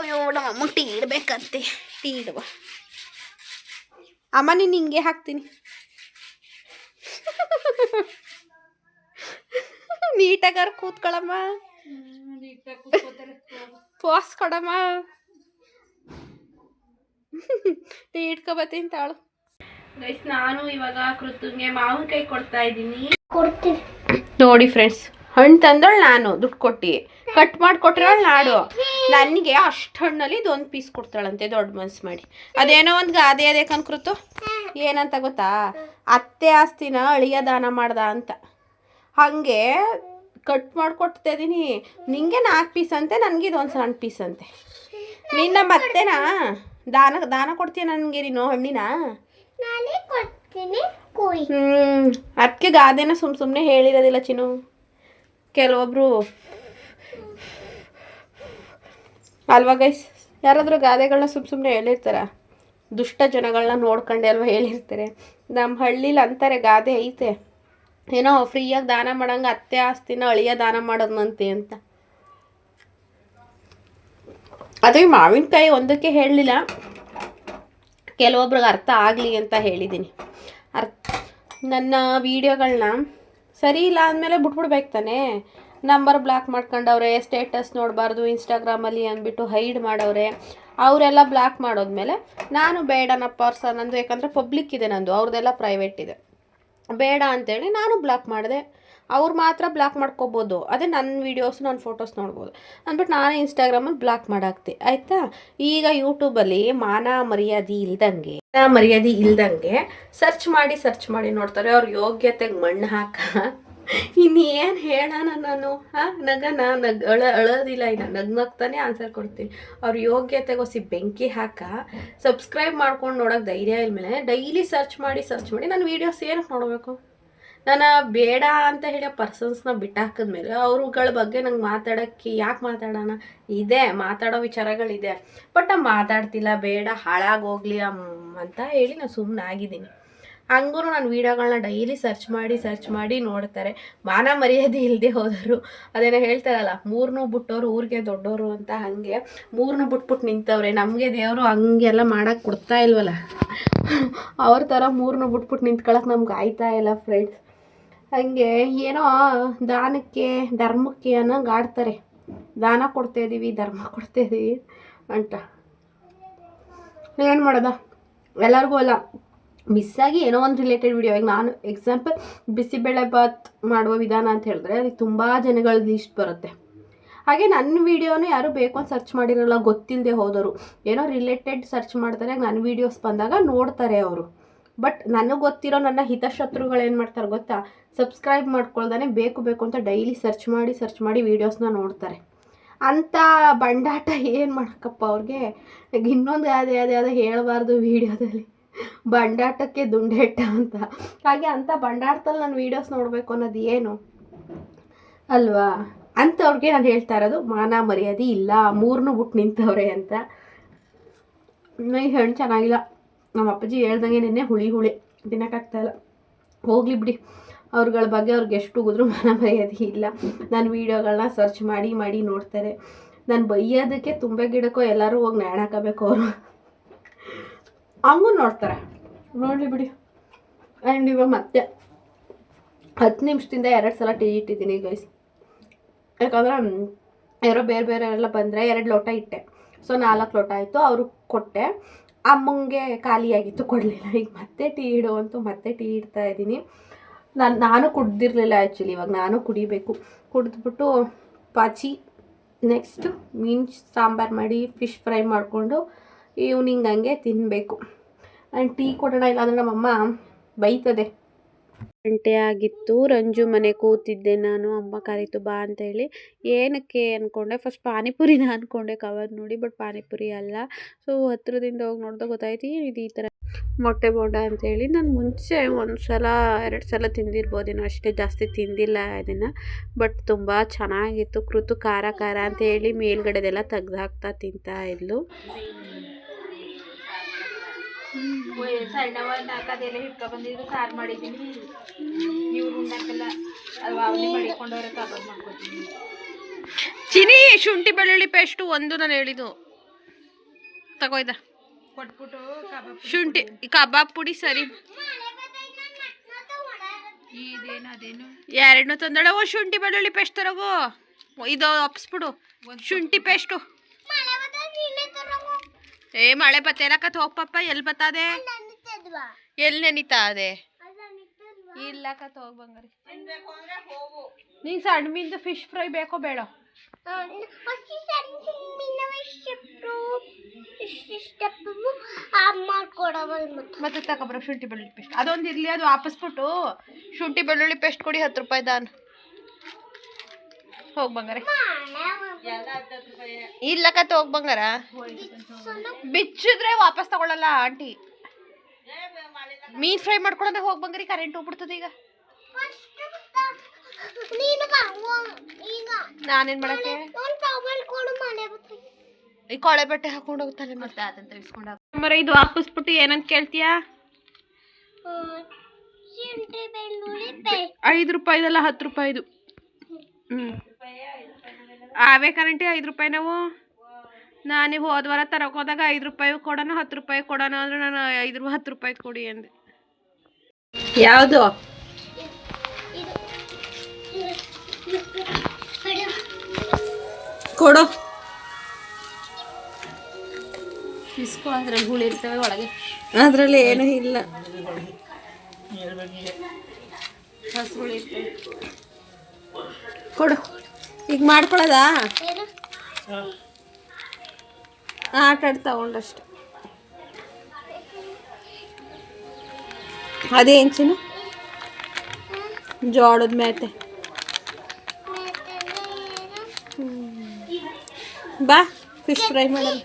ಅಯ್ಯೋ ನಮ್ಮಮ್ಮ ಟೀ ಇಡಬೇಕಂತೆ, ಟೀ ಇಡುವ. ಅಮ್ಮ ನೀನು ಹಿಂಗೆ ಹಾಕ್ತೀನಿ. ನೀಟಾಗಾರ ಕೂತ್ಕೊಳ್ಳಮ್ಮ, ಪೋಸ್ ಕೊಡಮ್ಮ. ಟೀ ಇಟ್ಕೊಬತ್ತೀನಿ ತಾಳು. ಗೈಸ್, ನಾನು ಇವಾಗ ಕೃತುಂಗೆ ಮಾವಿನಕಾಯಿ ಕೊಡ್ತಾ ಇದ್ದೀನಿ. ನೋಡಿ ಫ್ರೆಂಡ್ಸ್, ಹಣ್ಣು ತಂದಳು ನಾನು, ದುಡ್ಡು ಕೊಟ್ಟು ಕಟ್ ಮಾಡಿಕೊಟ್ರಳು ನಾಡು. ನನಗೆ ಅಷ್ಟು ಹಣ್ಣಲ್ಲಿ ಇದೊಂದು ಪೀಸ್ ಕೊಡ್ತಾಳಂತೆ, ದೊಡ್ಡ ಮನ್ಸು ಮಾಡಿ. ಅದೇನೋ ಒಂದು ಗಾದೆ ಅದೇ ಕನ್ಕೃತು. ಏನಂತ ಗೊತ್ತಾ? ಅತ್ತೆ ಆಸ್ತಿನ ಅಳಿಯ ದಾನ ಮಾಡ್ದ ಅಂತ. ಹಾಗೆ ಕಟ್ ಮಾಡಿಕೊಡ್ತಾ ಇದ್ದೀನಿ. ನಿಂಗೆ 4 ಪೀಸ್ ಅಂತೆ, ನನಗೆ ಇದೊಂದು ಸಣ್ಣ ಪೀಸ್ ಅಂತೆ. ನಿನ್ನ ಮತ್ತೆನಾ ದಾನ ಕೊಡ್ತೀಯ ನನಗೆ ನೀನು ಹಣ್ಣಿನ? ಅದಕ್ಕೆ ಗಾದೆನ ಸುಮ್ಮನೆ ಹೇಳಿರೋದಿಲ್ಲ ಚಿನ್ನು. ಕೆಲವೊಬ್ರು ಅಲ್ವಾ ಗೈಸ್, ಯಾರಾದರೂ ಗಾದೆಗಳನ್ನ ಸುಮ್ಮನೆ ಹೇಳಿರ್ತಾರೆ. ದುಷ್ಟ ಜನಗಳನ್ನ ನೋಡ್ಕೊಂಡೆ ಅಲ್ವಾ ಹೇಳಿರ್ತಾರೆ. ನಮ್ಮ ಹಳ್ಳೀಲಿ ಅಂತಾರೆ ಗಾದೆ ಐತೆ, ಏನೋ ಫ್ರೀಯಾಗಿ ದಾನ ಮಾಡಂಗೆ ಅತ್ತೆ ಆಸ್ತಿನ ಅಳಿಯ ದಾನ ಮಾಡೋದಂತೆ ಅಂತ. ಅದು ಮಾವಿನಕಾಯಿ ಒಂದಕ್ಕೆ ಹೇಳಲಿಲ್ಲ, ಕೆಲವೊಬ್ರಿಗೆ ಅರ್ಥ ಆಗಲಿ ಅಂತ ಹೇಳಿದ್ದೀನಿ. ನನ್ನ ವೀಡಿಯೋಗಳನ್ನ ಸರಿ ಇಲ್ಲ ಅಂದಮೇಲೆ ಬಿಟ್ಬಿಡ್ಬೇಕು ತಾನೇ. ನಂಬರ್ ಬ್ಲಾಕ್ ಮಾಡ್ಕೊಂಡವ್ರೆ, ಸ್ಟೇಟಸ್ ನೋಡಬಾರ್ದು ಇನ್ಸ್ಟಾಗ್ರಾಮಲ್ಲಿ ಅಂದ್ಬಿಟ್ಟು ಹೈಡ್ ಮಾಡವ್ರೆ. ಅವರೆಲ್ಲ ಬ್ಲಾಕ್ ಮಾಡೋದ್ಮೇಲೆ ನಾನು ಬೇಡನಪ್ಪ ನಂದು, ಯಾಕಂದರೆ ಪಬ್ಲಿಕ್ ಇದೆ ನಂದು, ಅವ್ರದ್ದೆಲ್ಲ ಪ್ರೈವೇಟ್ ಇದೆ, ಬೇಡ ಅಂತೇಳಿ ನಾನು ಬ್ಲಾಕ್ ಮಾಡಿದೆ. ಅವ್ರು ಮಾತ್ರ ಬ್ಲಾಕ್ ಮಾಡ್ಕೋಬೋದು, ಅದೇ ನನ್ನ ವೀಡಿಯೋಸ್ ನನ್ನ ಫೋಟೋಸ್ ನೋಡ್ಬೋದು ಅಂದ್ಬಿಟ್ಟು ನಾನು ಇನ್ಸ್ಟಾಗ್ರಾಮಲ್ಲಿ ಬ್ಲಾಕ್ ಮಾಡಾಕ್ತೆ ಆಯಿತಾ. ಈಗ ಯೂಟ್ಯೂಬಲ್ಲಿ ಮಾನ ಮರ್ಯಾದೆ ಇಲ್ದಂಗೆ ಸರ್ಚ್ ಮಾಡಿ ನೋಡ್ತಾರೆ. ಅವ್ರ ಯೋಗ್ಯತೆಗೆ ಮಣ್ಣು ಹಾಕ ಇನ್ನೇನು ಹೇಳೋಣ ನಾನು ಅಳೋದಿಲ್ಲ, ಇನ್ನು ನಗ್ತಾನೆ ಆನ್ಸರ್ ಕೊಡ್ತೀನಿ. ಅವ್ರ ಯೋಗ್ಯತೆಗೋಸಿ ಬೆಂಕಿ ಸಬ್ಸ್ಕ್ರೈಬ್ ಮಾಡ್ಕೊಂಡು ನೋಡೋಕೆ ಧೈರ್ಯ ಇಲ್ಮೇಲೆ ಡೈಲಿ ಸರ್ಚ್ ಮಾಡಿ ನನ್ನ ವೀಡಿಯೋಸ್ ಏನಕ್ಕೆ ನೋಡಬೇಕು? ನಾನು ಬೇಡ ಅಂತ ಹೇಳಿ ಪರ್ಸನ್ಸ್ನ ಬಿಟ್ಟಾಕಿದ್ಮೇಲೆ ಅವ್ರುಗಳ ಬಗ್ಗೆ ನಂಗೆ ಮಾತಾಡೋಕ್ಕೆ ಯಾಕೆ ಮಾತಾಡೋಣ? ಮಾತಾಡೋ ವಿಚಾರಗಳಿದೆ, ಬಟ್ ಮಾತಾಡ್ತಿಲ್ಲ, ಬೇಡ ಹಾಳಾಗೋಗ್ಲಿ ಅಂತ ಹೇಳಿ ನಾನು ಸುಮ್ಮನೆ ಆಗಿದ್ದೀನಿ. ಹಂಗೂ ನಾನು ವೀಡಿಯೋಗಳನ್ನ ಡೈಲಿ ಸರ್ಚ್ ಮಾಡಿ ನೋಡ್ತಾರೆ. ಮಾನ ಮರ್ಯಾದೆ ಇಲ್ಲದೆ ಹೋದರು, ಅದೇನೋ ಹೇಳ್ತಾರಲ್ಲ, ಮೂರನ್ನೂ ಬಿಟ್ಟವ್ರು ಊರಿಗೆ ದೊಡ್ಡವರು ಅಂತ, ಹಾಗೆ ಮೂರನ್ನೂ ಬಿಟ್ಬಿಟ್ಟು ನಿಂತವ್ರೆ. ನಮಗೆ ದೇವರು ಹಂಗೆಲ್ಲ ಮಾಡೋಕ್ಕೆ ಕೊಡ್ತಾ ಇಲ್ವಲ್ಲ, ಅವ್ರ ಥರ ಮೂರನ್ನೂ ಬಿಟ್ಬಿಟ್ಟು ನಿಂತ್ಕೊಳ್ಳೋಕೆ ನಮ್ಗೆ ಆಯ್ತಾ ಇಲ್ಲ ಫ್ರೆಂಡ್ಸ್. ಹಾಗೆ ಏನೋ ದಾನಕ್ಕೆ ಧರ್ಮಕ್ಕೆ ಅನ್ನೋಂಗೆ ಆಡ್ತಾರೆ. ದಾನ ಕೊಡ್ತಾಯಿದ್ದೀವಿ, ಧರ್ಮ ಕೊಡ್ತಾಯಿದ್ದೀವಿ ಅಂತ. ಏನು ಮಾಡೋದ, ಎಲ್ಲರಿಗೂ ಅಲ್ಲ, ಮಿಸ್ಸಾಗಿ ಏನೋ ಒಂದು ರಿಲೇಟೆಡ್ ವಿಡಿಯೋ. ಈಗ ನಾನು ಎಕ್ಸಾಂಪಲ್ ಬಿಸಿಬೇಳೆ ಬಾತ್ ಮಾಡುವ ವಿಧಾನ ಅಂತ ಹೇಳಿದ್ರೆ ಅದಕ್ಕೆ ತುಂಬ ಜನಗಳಿಗೆ ಇಷ್ಟ ಬರುತ್ತೆ. ಹಾಗೆ ನನ್ನ ವೀಡಿಯೋನು ಯಾರು ಬೇಕು ಅಂತ ಸರ್ಚ್ ಮಾಡಿರಲ್ಲ, ಗೊತ್ತಿಲ್ಲದೆ ಹೋದವರು ಏನೋ ರಿಲೇಟೆಡ್ ಸರ್ಚ್ ಮಾಡ್ತಾರೆ. ನನ್ನ ವೀಡಿಯೋಸ್ ಬಂದಾಗ ನೋಡ್ತಾರೆ ಅವರು. ಬಟ್ ನನಗೆ ಗೊತ್ತಿರೋ ನನ್ನ ಹಿತಶತ್ರುಗಳು ಏನು ಮಾಡ್ತಾರೆ ಗೊತ್ತಾ, ಸಬ್ಸ್ಕ್ರೈಬ್ ಮಾಡ್ಕೊಳ್ದಾನೆ ಬೇಕು ಅಂತ ಡೈಲಿ ಸರ್ಚ್ ಮಾಡಿ ವೀಡಿಯೋಸ್ನ ನೋಡ್ತಾರೆ. ಅಂಥ ಬಂಡಾಟ ಏನು ಮಾಡೋಕ್ಕಪ್ಪ ಅವ್ರಿಗೆ. ಇನ್ನೊಂದು ಯಾವುದೇ ಹೇಳಬಾರ್ದು ವೀಡಿಯೋದಲ್ಲಿ, ಬಂಡಾಟಕ್ಕೆ ದುಂಡೇಟ ಅಂತ. ಹಾಗೆ ಅಂಥ ಬಂಡಾಟದಲ್ಲಿ ನಾನು ವೀಡಿಯೋಸ್ ನೋಡಬೇಕು ಅನ್ನೋದು ಏನು ಅಲ್ವಾ? ಅಂಥವ್ರಿಗೆ ನಾನು ಹೇಳ್ತಾ ಇರೋದು, ಮಾನ ಮರ್ಯಾದೆ ಇಲ್ಲ, ಮೂರನ್ನೂ ಬಿಟ್ಟು ನಿಂತವ್ರೆ ಅಂತ. ಈ ಹೆಣ್ಣು ಚೆನ್ನಾಗಿಲ್ಲ. ನಮ್ಮ ಅಪ್ಪಾಜಿ ಹೇಳ್ದಂಗೆ ನಿನ್ನೆ ಹುಳಿ ತಿನ್ನೋಕ್ಕಾಗ್ತಾಯಿಲ್ಲ. ಹೋಗಲಿ ಬಿಡಿ, ಅವ್ರಗಳ ಬಗ್ಗೆ ಅವ್ರಿಗೆ ಎಷ್ಟು ಉಗಿದ್ರು ಮಾನ ಮರ್ಯಾದೆ ಇಲ್ಲ. ನಾನು ವೀಡಿಯೋಗಳನ್ನ ಸರ್ಚ್ ಮಾಡಿ ನೋಡ್ತಾರೆ. ನಾನು ಬೈಯೋದಕ್ಕೆ ತುಂಬೆ ಗಿಡಕ್ಕೋ ಎಲ್ಲರೂ ಹೋಗಿ ನ್ಯಾಣಾಕಬೇಕು ಅವರು, ಹಂಗೂ ನೋಡ್ತಾರೆ. ನೋಡಲಿ ಬಿಡಿ. ಆ್ಯಂಡ್ ಇವಾಗ ಮತ್ತೆ 10 ನಿಮಿಷದಿಂದ 2 ಸಲ ಟೀ ಇಟ್ಟಿದ್ದೀನಿ ಗೈಸ್. ಯಾಕಂದರೆ ಯಾರೋ ಬೇರೆ ಎಲ್ಲ ಬಂದರೆ 2 ಲೋಟ ಇಟ್ಟೆ, ಸೊ 4 ಲೋಟ ಆಯಿತು. ಅವ್ರಿಗೆ ಕೊಟ್ಟೆ, ಅಮ್ಮಂಗೆ ಖಾಲಿಯಾಗಿತ್ತು, ಕೊಡಲಿಲ್ಲ. ಈಗ ಮತ್ತೆ ಟೀ ಇಡುವಂತೂ ಮತ್ತೆ ಟೀ ಇಡ್ತಾ ಇದ್ದೀನಿ. ನಾನು ಕುಡ್ದಿರಲಿಲ್ಲ ಆ್ಯಕ್ಚುಲಿ, ಇವಾಗ ನಾನು ಕುಡಿಬೇಕು. ಕುಡಿದ್ಬಿಟ್ಟು ಪಾಚಿ ನೆಕ್ಸ್ಟ್ ಮೀನು ಸಾಂಬಾರು ಮಾಡಿ ಫಿಶ್ ಫ್ರೈ ಮಾಡಿಕೊಂಡು ಈವ್ನಿಂಗ್ ಹಂಗೆ ತಿನ್ನಬೇಕು. ಆ್ಯಂಡ್ ಟೀ ಕೊಡೋಣ, ಇಲ್ಲಾಂದರೆ ನಮ್ಮಮ್ಮ ಬೈತದೆ. ಗಂಟೆ ಆಗಿತ್ತು, ರಂಜು ಮನೆ ಕೂತಿದ್ದೆ ನಾನು. ಅಮ್ಮ ಕರೀತು ಬಾ ಅಂತೇಳಿ. ಏನಕ್ಕೆ ಅಂದ್ಕೊಂಡೆ, ಫಸ್ಟ್ ಪಾನಿಪುರಿನ ಅಂದ್ಕೊಂಡೆ ಕವರ್ ನೋಡಿ, ಬಟ್ ಪಾನಿಪುರಿ ಅಲ್ಲ. ಸೊ ಹತ್ರದಿಂದ ಹೋಗಿ ನೋಡಿದಾಗ ಗೊತ್ತಾಯ್ತು ಇದು ಈ ಥರ ಮೊಟ್ಟೆ ಬೋಂಡ ಅಂತೇಳಿ. ನಾನು ಮುಂಚೆ 1 ಸಲ 2 ಸಲ ತಿಂದಿರ್ಬೋದೇನೋ ಅಷ್ಟೇ, ಜಾಸ್ತಿ ತಿಂದಿಲ್ಲ ಇದನ್ನು. ಬಟ್ ತುಂಬ ಚೆನ್ನಾಗಿತ್ತು. ಕೃತು ಖಾರ ಅಂತೇಳಿ ಮೇಲ್ಗಡೆದೆಲ್ಲ ತೆಗ್ದು ಹಾಕ್ತಾ ತಿಂತಾ ಇದ್ಲು. ಸಣ್ಣವನ್ನ ಹಾಕೋದೆಲ್ಲ ಹಿಡ್ಕೊಬಂದಿದ್ದು ಸಾರು ಮಾಡಿದ್ದೀನಿ. ಇವ್ರು ಉಣ್ಣಕ್ಕೆಲ್ಲ ಅವನಿ ಮಾಡಿಕೊಂಡವ್ರೆ ಕಬಾಬ್ ಮಾಡ್ಕೊತೀನಿ. ಚಿನಿ ಶುಂಠಿ ಬೆಳ್ಳುಳ್ಳಿ ಪೇಸ್ಟು ಒಂದು ನಾನು ಹೇಳಿದ್ದು ತಗೋಯ್ದ ಕೊಟ್ಬಿಟ್ಟು ಶುಂಠಿ ಕಬಾಬ್ ಪುಡಿ ಸರಿ ಇದೇನು 2 ತಂದಳ. ಶುಂಠಿ ಬೆಳ್ಳುಳ್ಳಿ ಪೇಸ್ಟ್ ತರಗೋ, ಇದು ಒಪ್ಸ್ಬಿಡು ಶುಂಠಿ ಪೇಸ್ಟು. ಮಳೆ ಬತ್ತೇನಕತ್ ಹೋಗ್ಪಪ್ಪ, ಎಲ್ಲಿ ಬತ್ತದೆ, ಎಲ್ಲಿ ನೆನಿತಾ ಅದೇ ಇಲ್ಲಕತ್ ಹೋಗಿ ಬಂಗಾರಿ. ನೀನು ಸಣ್ಣ ಮೀನ್ದು ಫಿಶ್ ಫ್ರೈ ಬೇಕೋ ಬೇಡ? ಮತ್ತೆ ತಗೊಬರೋ ಶುಂಠಿ ಬೆಳ್ಳುಳ್ಳಿ ಪೇಸ್ಟ್ ಅದೊಂದು ಇರಲಿ, ಅದು ವಾಪಸ್ಬಿಟ್ಟು ಶುಂಠಿ ಬೆಳ್ಳುಳ್ಳಿ ಪೇಸ್ಟ್ ಕೊಡಿ 10 ರೂಪಾಯಿ ದಾನ್. ಹೋಗಿ ಬಂಗಾರ, ಇಲ್ಲಕತ್ ಹೋಗಿ ಬಂಗಾರ. ಬಿಚ್ಚಿದ್ರೆ ವಾಪಸ್ ತಗೊಳ್ಳಲ್ಲ ಆಂಟಿ. ಮೀನ್ ಫ್ರೈ ಮಾಡ್ಕೊಂಡ್ರೆ ಹೋಗಿ ಬಂಗಾರಿ, ಕರೆಂಟ್ ಹೋಗ್ಬಿಡ್ತದೆ. ಈಗ ನಾನೇನ್ ಮಾಡಕ್ಕೆ, ಈ ಕೊಳೆ ಬಟ್ಟೆ ಹಾಕೊಂಡು ಹೋಗ್ತಾರೆ ಮತ್ತೆ ಅದಂತ ಇಸ್ಕೊಂಡ ಮರ. ಇದು ಹಾಕಿಸ್ಬಿಟ್ಟು ಏನಂತ ಕೇಳ್ತೀಯಾ? 5 ರೂಪಾಯಿದಲ್ಲ 10 ರೂಪಾಯಿದು. ಅವೇ ಕರೆಂಟಿ 5 ರೂಪಾಯಿ. ನಾವು ನಾನೇ ಹೋದ್ವಾರ ತರಕ್ಕೆ ಹೋದಾಗ 5 ರೂಪಾಯಿ ಕೊಡೋಣ 10 ರೂಪಾಯಿ ಕೊಡೋಣ ಅಂದ್ರೆ ನಾನು 10 ರೂಪಾಯಿ ಕೊಡಿ ಅಂದೆ. ಯಾವುದು ಕೊಡು ಇಸ್ಕೊ, ಅದ್ರಲ್ಲಿ ಹುಳಿ ಇರ್ತವೆ ಒಳಗೆ, ಅದರಲ್ಲಿ ಏನೂ ಇಲ್ಲ, ಹಸುಳಿ ಇರ್ತವೆ. ಕೊಡು. ಈಗ ಮಾಡ್ಕೊಳ್ಳೋದಾ? ಆಟ ತಗೊಂಡಷ್ಟು ಅದೇ ಹೆಂಚಿನ ಜೋಳದ ಮೇತೆ. ಬಾ ಫಿಶ್ ಫ್ರೈ ಮಾಡೋಣ.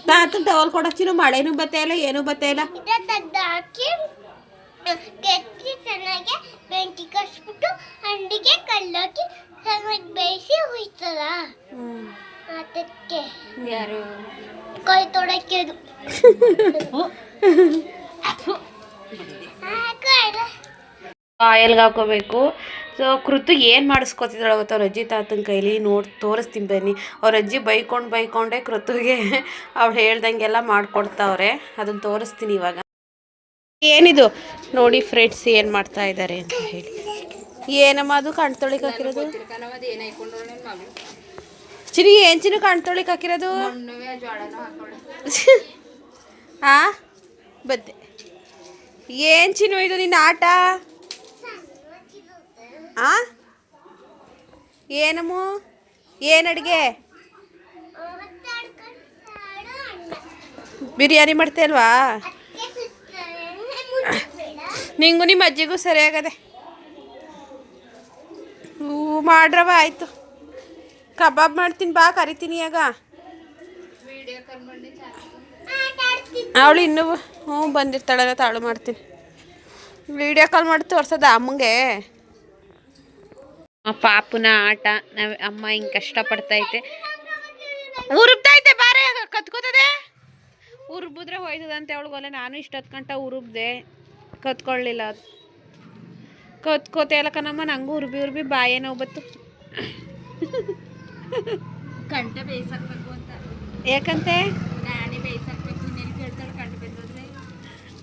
ತಾತ ಟವಲ್ ಕೊಡಚ್ಚಿನ ಮಳೆನೂ ಬತ್ತೆ ಇಲ್ಲ ಏನೂ ಬತ್ತೆ ಇಲ್ಲ. ಚೆನ್ನಾಗಿ ಬೆಂಕಿ ಕಚ್ಬಿಟ್ಟು ಹಂಡಿಗೆ ಕಲ್ಲೋಕಿ ಚೆನ್ನಾಗಿ ಬೇಯಿಸಿ ಹುಯ್ತದ. ಅದಕ್ಕೆ ಯಾರು ಕೈ ತೊಡಕ್ಕೆ ಆಯಲ್ಗೆ ಹಾಕೋಬೇಕು. ಸೊ ಕೃತು ಏನು ಮಾಡಿಸ್ಕೊತಿದ್ದಾಳೆ ಗೊತ್ತ ಅವ್ರ ಅಜ್ಜಿ ತಾತನ ಕೈಲಿ ತೋರಿಸ್ತೀನಿ ಬನ್ನಿ. ಅವ್ರ ಅಜ್ಜಿ ಬೈಕೊಂಡೇ ಕೃತುಗೆ ಅವ್ಳು ಹೇಳ್ದಂಗೆಲ್ಲ ಮಾಡಿಕೊಡ್ತಾವ್ರೆ. ಅದನ್ನು ತೋರಿಸ್ತೀನಿ ಇವಾಗ. ಏನಿದು ನೋಡಿ ಫ್ರೆಂಡ್ಸ್ ಏನು ಮಾಡ್ತಾ ಇದ್ದಾರೆ ಅಂತ ಹೇಳಿ. ಏನಮ್ಮ ಅದು ಕಣ್ತೊಳಿಗೆ ಹಾಕಿರೋದು? ಚಿನಿ ಏನು ಚಿನ್ನು ಕಣ್ತೊಳಿಗೆ ಹಾಕಿರೋದು? ಹಾ ಬದ್ದೆ ಏನು ಚಿನ್ನು ಇದು ನಿನ್ನ ಆಟ? ಆ ಏನಮ್ಮ ಏನು ಅಡುಗೆ? ಬಿರಿಯಾನಿ ಮಾಡ್ತೇಲ್ವಾ? ನಿಂಗೂ ನಿಮ್ಮ ಅಜ್ಜಿಗೂ ಸರಿಯಾಗದೆ. ಹೂ ಮಾಡ್ರವ ಆಯಿತು. ಕಬಾಬ್ ಮಾಡ್ತೀನಿ ಬಾ, ಕರಿತೀನಿ ಆಗ. ಅವಳು ಇನ್ನೂ ಬಂದಿರ್ತಾಳಲ್ಲ ತಾಳು ಮಾಡ್ತೀನಿ. ವಿಡಿಯೋ ಕಾಲ್ ಮಾಡಿ ತೋರ್ಸೋದ ಅಮ್ಮಂಗೆ. ಪಾಪುನ ಆಟ ಅಮ್ಮ ಹಿಂಗೆ ಕಷ್ಟಪಡ್ತೈತೆ. ಉರುಬ್ತೈತೆ ಬಾರೆ ಕತ್ಕೋತದೆ. ಉರುಬಿದ್ರೆ ಹೋಯ್ತದಂತೆ ಅವಳಿಗೊಲ್ಲ. ನಾನು ಇಷ್ಟೊತ್ತು ಗಂಟ ಉರುಬ್ದೆ, ಕತ್ಕೊಳ್ಳಿಲ್ಲ. ಅದು ಕತ್ಕೋತೆ ಅಲ್ಲ ಕಣಮ್ಮ. ನಂಗೂ ಉರುಬಿ ಬಾಯೇ ನೋವು ಬತ್ತು. ಕಂಠ ಬೇಯಿಸಾಕ್ಬೇಕು ಅಂತ. ಯಾಕಂತೆ? ನಾನೇ ಬೇಯಿಸಾಕ್ಬೇಕು. ಇನ್ನೇನು ಕೇಳ್ತಾಳೆ ಕಂಠ ಬೆಂದೋದ್ರೆ?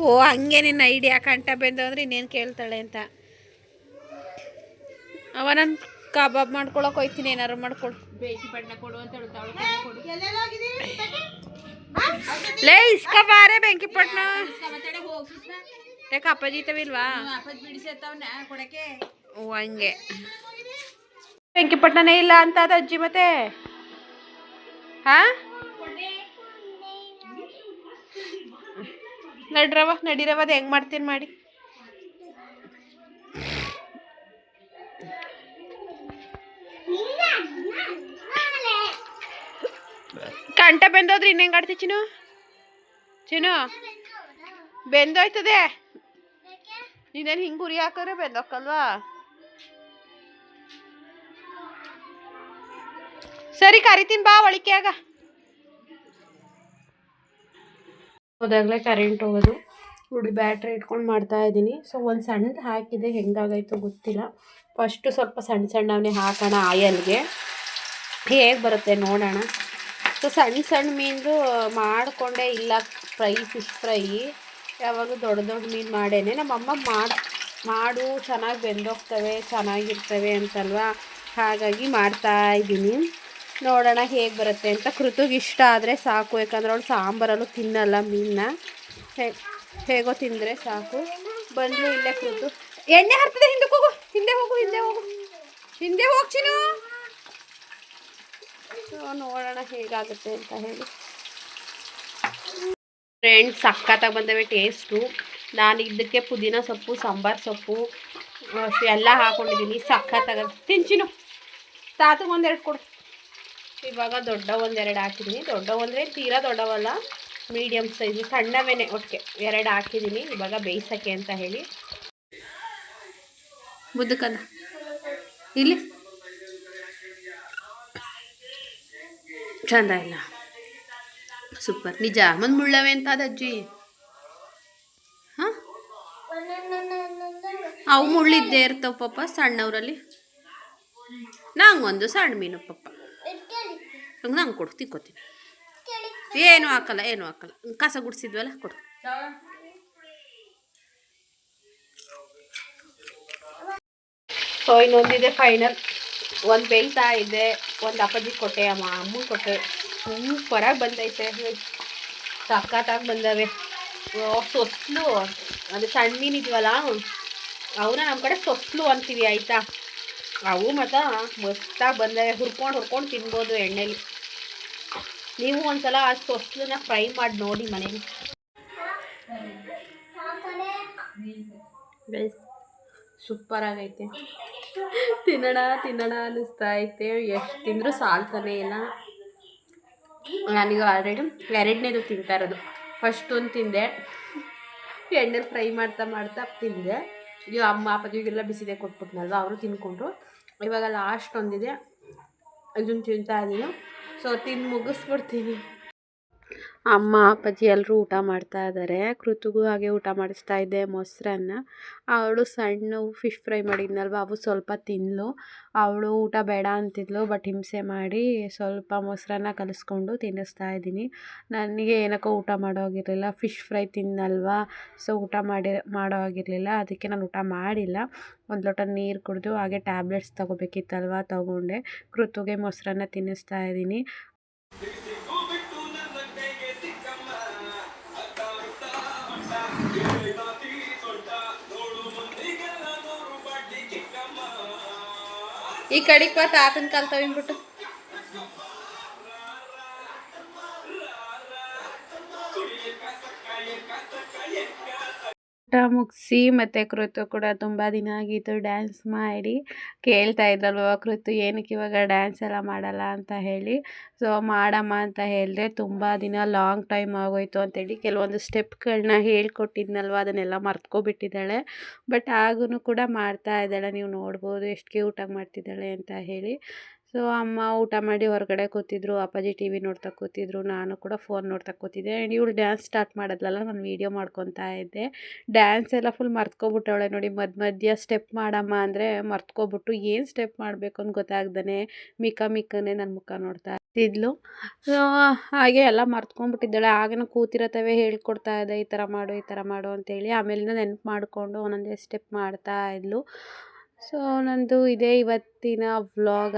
ಓ ಹಂಗೆ ನಿನ್ನ ಐಡಿಯಾ. ಕಂಠ ಬೆಂದೋದ್ರೆ ಇನ್ನೇನು ಕೇಳ್ತಾಳೆ ಅಂತ. ಅವ ನಾನು ಕಬಾಬ್ ಮಾಡ್ಕೊಳಕ್ಕೆ ಹೋಯ್ತೀನಿ. ಏನಾರು ಮಾಡ್ಕೊಡು. ಬೇಕಿ ಬಣ್ಣ ಕೊಡು ಅಂತ ಹೇಳ್ತಾಳೆ. ಲೇ ಇಸ್ಕ ಬಾರೆ ಬೆಂಕಿ ಪಟ್ನ. ಯಾಕೆ ಅಪ್ಪಾಜಿ ತವಿಲ್ವಾ? ಕೊಡಕ್ಕೆ. ಓ ಹಂಗೆ. ಬೆಂಕಿ ಪಟ್ಟಣನೇ ಇಲ್ಲ ಅಂತ ಅದು ಅಜ್ಜಿ ಮತ್ತೆ. ಹಾ ನಡಿರವ ಅದು ಹೆಂಗೆ ಮಾಡ್ತೀನಿ ಮಾಡಿ. ಕಂಠ ಬೆಂದೋದ್ರೆ ಇನ್ನೇಂಗೆ ಆಡ್ತಿ ಚಿನ್ನು? ಬೆಂದೋಯ್ತದೆ. ನೀನೇನು ಹಿಂಗೆ ಗುರಿ ಹಾಕಿದ್ರೆ ಬೆಂದೋಕ್ಕಲ್ವಾ? ಸರಿ ಕರಿತೀನಿ ಬಾ ಒಳಿಕೆ ಆಗ. ಹೋದಾಗಲೇ ಕರೆಂಟ್ ಹೋಗೋದು. ಹುಡಿ ಬ್ಯಾಟ್ರಿ ಇಟ್ಕೊಂಡು ಮಾಡ್ತಾ ಇದ್ದೀನಿ. ಸೊ ಒಂದು ಸಣ್ಣದು ಹಾಕಿದೆ, ಹೆಂಗಾಗೈತೋ ಗೊತ್ತಿಲ್ಲ. ಫಸ್ಟು ಸ್ವಲ್ಪ ಸಣ್ಣವನ್ನೇ ಹಾಕೋಣ ಆಯಲ್ಗೆ. ಹೇಗೆ ಬರುತ್ತೆ ನೋಡೋಣ. ಸೊ ಸಣ್ಣ ಮೀನು ಮಾಡಿಕೊಂಡೇ ಇಲ್ಲ ಫಿಶ್ ಫ್ರೈ. ಯಾವಾಗ ದೊಡ್ಡ ಮೀನು ಮಾಡೇನೆ. ನಮ್ಮಮ್ಮ ಮಾಡು ಚೆನ್ನಾಗಿ ಬೆಂದೋಗ್ತವೆ, ಚೆನ್ನಾಗಿರ್ತವೆ ಅಂತಲ್ವ. ಹಾಗಾಗಿ ಮಾಡ್ತಾಯಿದ್ದೀನಿ. ನೋಡೋಣ ಹೇಗೆ ಬರುತ್ತೆ ಅಂತ. ಕೃತುಗೆ ಇಷ್ಟ ಆದರೆ ಸಾಕು. ಯಾಕಂದ್ರೆ ಅವಳು ಸಾಂಬಾರಲ್ಲೂ ತಿನ್ನಲ್ಲ ಮೀನನ್ನ. ಹೇಗೋ ತಿಂದರೆ ಸಾಕು. ಬಂದು ಇಲ್ಲೇ ಕೃತು ಎಣ್ಣೆ ಹರ್ತದೆ. ಹಿಂದೆ ಹೋಗು ಚಿನ್ನು. ನೋಡೋಣ ಹೇಗಾಗುತ್ತೆ ಅಂತ ಹೇಳಿ. ಫ್ರೆಂಡ್ಸ್ ಸಕ್ಕತ್ತಾಗಿ ಬಂದವೆ ಟೇಸ್ಟು. ನಾನು ಇದಕ್ಕೆ ಪುದೀನ ಸೊಪ್ಪು, ಸಾಂಬಾರು ಸೊಪ್ಪು ಎಲ್ಲ ಹಾಕ್ಕೊಂಡಿದ್ದೀನಿ. ಸಕ್ಕತ್ತಾಗ ತಿಂಚಿನು. ತಾತಗೆ ಒಂದೆರಡು ಕೊಡು. ಇವಾಗ ದೊಡ್ಡ ಒಂದೆರಡು ಹಾಕಿದ್ದೀನಿ. ದೊಡ್ಡ ಅಂದರೆ ತೀರಾ ದೊಡ್ಡವಲ್ಲ, ಮೀಡಿಯಮ್ ಸೈಜು ಸಣ್ಣವೇನೆ. ಒಟ್ಟಿಗೆ 2 ಹಾಕಿದ್ದೀನಿ ಇವಾಗ ಬೇಯಿಸೋಕ್ಕೆ ಅಂತ ಹೇಳಿ. ಬುದ್ದಕ್ಕಲ್ಲ ಇಲ್ಲಿ ಚಂದ ಇಲ್ಲ. ಸೂಪರ್ ನಿಜ. ಒಂದು ಮುಳ್ಳವೆ ಅಂತ ಅದು ಅಜ್ಜಿ. ಹಾಂ ಅವು ಮುಳ್ಳಿದ್ದೇ ಇರ್ತಾವ ಪಾಪ ಸಣ್ಣವರಲ್ಲಿ. ನಂಗೊಂದು ಸಣ್ಣ ಮೀನು ಪಾಪ. ನಂಗೆ ಕೊಡು, ತಿಕ್ಕೋತೀನಿ. ಏನು ಹಾಕಲ್ಲ ಕಸ ಗುಡಿಸಿದ್ವಲ್ಲ, ಕೊಡು. ಸೊ ಇನ್ನೊಂದಿದೆ ಫೈನಲ್. ಒಂದು ಬೇಯ್ತಾ ಇದೆ. ಒಂದು ಅಪ್ಪಾಜಿ ಕೊಟ್ಟೆ, ಅಮ್ಮನ ಕೊಟ್ಟೆ. ಸೂಪರಾಗಿ ಬಂದೈತೆ. ಸಕ್ಕತ್ತಾಗಿ ಬಂದವೆ. ಸೊಸ್ಲು ಅದು ಸಣ್ಣ ಮೀನಿದ್ವಲ್ಲ, ಅವನ್ನ ನಮ್ಮ ಕಡೆ ಸೊಸ್ಲು ಅಂತೀವಿ ಆಯಿತಾ. ಅವು ಮತ್ತು ಮಸ್ತಾಗಿ ಬಂದವೆ. ಹುರ್ಕೊಂಡು ತಿನ್ಬೋದು ಎಣ್ಣೆಲಿ. ನೀವು ಒಂದ್ಸಲ ಆ ಸೊಸ್ಲನ್ನ ಫ್ರೈ ಮಾಡಿ ನೋಡಿ ಮನೇಲಿ. ಗೈಸ್ ಸೂಪರ್ ಆಗೈತೆ. ತಿನ್ನೋಣ ಅನ್ನಿಸ್ತಾ ಐತೆ. ಎಷ್ಟು ತಿಂದರೂ ಸಾಲ್ತಾನೆ ಇಲ್ಲ. ನಾನೀಗ ಆಲ್ರೆಡಿ ಎರಡನೇದು ತಿಂತಾ ಇರೋದು. ಫಸ್ಟ್ ಒಂದು ತಿಂದೆ, ಎಣ್ಣೆಲಿ ಫ್ರೈ ಮಾಡ್ತಾ ತಿಂದೆ. ಇದು ಅಮ್ಮ ಅಪ್ಪಾಜಿಗೆಲ್ಲ ಬಿಸಿದೆ ಕೊಟ್ಬಿಟ್ನಲ್ವ, ಅವರು ತಿನ್ಕೊಂಡ್ರು. ಇವಾಗ ಲಾಸ್ಟ್ ಒಂದಿದೆ, ಇದನ್ನು ತಿಂತಾ ಇದ್ದೀನಿ. ಸೊ ತಿಂದು ಮುಗಿಸ್ಬಿಡ್ತೀನಿ. ಅಮ್ಮ ಅಪ್ಪಾಜಿ ಎಲ್ಲರೂ ಊಟ ಮಾಡ್ತಾ ಇದ್ದಾರೆ. ಕೃತಿಗೂ ಹಾಗೆ ಊಟ ಮಾಡಿಸ್ತಾ ಇದ್ದೆ ಮೊಸರನ್ನ. ಅವಳು ಸಣ್ಣ ಫಿಶ್ ಫ್ರೈ ಮಾಡಿದ್ನಲ್ವ, ಅವು ಸ್ವಲ್ಪ ತಿಂದಳು. ಅವಳು ಊಟ ಬೇಡ ಅಂತಿದ್ಲು, ಬಟ್ ಹಿಂಸೆ ಮಾಡಿ ಸ್ವಲ್ಪ ಮೊಸರನ್ನ ಕಲಿಸ್ಕೊಂಡು ತಿನ್ನಿಸ್ತಾ ಇದ್ದೀನಿ. ನನಗೆ ಏನಕ್ಕೋ ಊಟ ಮಾಡೋ ಆಗಿರಲಿಲ್ಲ. ಫಿಶ್ ಫ್ರೈ ತಿನ್ನಲ್ವಾ, ಸೊ ಊಟ ಮಾಡೋ ಆಗಿರಲಿಲ್ಲ. ಅದಕ್ಕೆ ನಾನು ಊಟ ಮಾಡಿಲ್ಲ. ಒಂದು ಲೋಟ ನೀರು ಕುಡಿದು ಹಾಗೆ ಟ್ಯಾಬ್ಲೆಟ್ಸ್ ತೊಗೋಬೇಕಿತ್ತಲ್ವ, ತೊಗೊಂಡೆ. ಕೃತಿಗೆ ಮೊಸರನ್ನ ತಿನ್ನಿಸ್ತಾ ಇದ್ದೀನಿ. ಈ ಕಡೆಗೆ ಬಾ, ತಾತನ ಕಾಲು ತಗೊಂಡ್ಬಿಟ್ಟು. ಊಟ ಮುಗಿಸಿ ಮತ್ತು ಕೃತು ಕೂಡ ತುಂಬ ದಿನ ಆಗಿತ್ತು ಡ್ಯಾನ್ಸ್ ಮಾಡಿ. ಕೇಳ್ತಾ ಇದ್ರಲ್ವ ಕೃತು ಏನಕ್ಕೆ ಇವಾಗ ಡ್ಯಾನ್ಸ್ ಎಲ್ಲ ಮಾಡಲ್ಲ ಅಂತ ಹೇಳಿ. ಸೊ ಮಾಡಮ್ಮ ಅಂತ ಹೇಳಿದೆ. ತುಂಬ ದಿನ ಲಾಂಗ್ ಟೈಮ್ ಆಗೋಯ್ತು ಅಂತೇಳಿ ಕೆಲವೊಂದು ಸ್ಟೆಪ್ಗಳನ್ನ ಹೇಳ್ಕೊಟ್ಟಿದ್ನಲ್ವ, ಅದನ್ನೆಲ್ಲ ಮರ್ತ್ಕೊಬಿಟ್ಟಿದ್ದಾಳೆ. ಬಟ್ ಆಗೂ ಕೂಡ ಮಾಡ್ತಾ ಇದ್ದಾಳೆ. ನೀವು ನೋಡ್ಬೋದು ಎಷ್ಟು ಕ್ಯೂಟಾಗಿ ಮಾಡ್ತಿದ್ದಾಳೆ ಅಂತ ಹೇಳಿ. ಸೊ ಅಮ್ಮ ಊಟ ಮಾಡಿ ಹೊರಗಡೆ ಕೂತಿದ್ರು, ಅಪ್ಪಾಜಿ ಟಿ ವಿ ನೋಡ್ತಾ ಕೂತಿದ್ರು, ನಾನು ಕೂಡ ಫೋನ್ ನೋಡ್ತಾ ಕೂತಿದ್ದೆ. ಆ್ಯಂಡ್ ಇವಳು ಡ್ಯಾನ್ಸ್ ಸ್ಟಾರ್ಟ್ ಮಾಡೋದ್ಲಲ್ಲ, ನಾನು ವೀಡಿಯೋ ಮಾಡ್ಕೊತಾ ಇದ್ದೆ. ಡ್ಯಾನ್ಸ್ ಎಲ್ಲ ಫುಲ್ ಮರ್ತ್ಕೊಬಿಟ್ಟವಳೆ ನೋಡಿ. ಮಧ್ಯ ಸ್ಟೆಪ್ ಮಾಡಮ್ಮ ಅಂದರೆ ಮರ್ತ್ಕೊಬಿಟ್ಟು ಏನು ಸ್ಟೆಪ್ ಮಾಡಬೇಕು ಅಂತ ಗೊತ್ತಾಗ್ದೇ ಮಿಕ್ಕನೆ ನನ್ನ ಮುಖ ನೋಡ್ತಾ ಇದ್ಲು. ಸೊ ಹಾಗೆ ಎಲ್ಲ ಮರ್ತ್ಕೊಂಡ್ಬಿಟ್ಟಿದ್ದಾಳೆ. ಆಗೇನೋ ಕೂತಿರತ್ತವೆ ಹೇಳ್ಕೊಡ್ತಾ ಇದ್ದೆ, ಈ ಥರ ಮಾಡು ಅಂತೇಳಿ. ಆಮೇಲಿಂದ ನೆನಪು ಮಾಡಿಕೊಂಡು ಒಂದೊಂದೇ ಸ್ಟೆಪ್ ಮಾಡ್ತಾ ಇದ್ಲು. ಸೊ ನಂದು ಇದೇ ಇವತ್ತಿನ ವ್ಲಾಗ್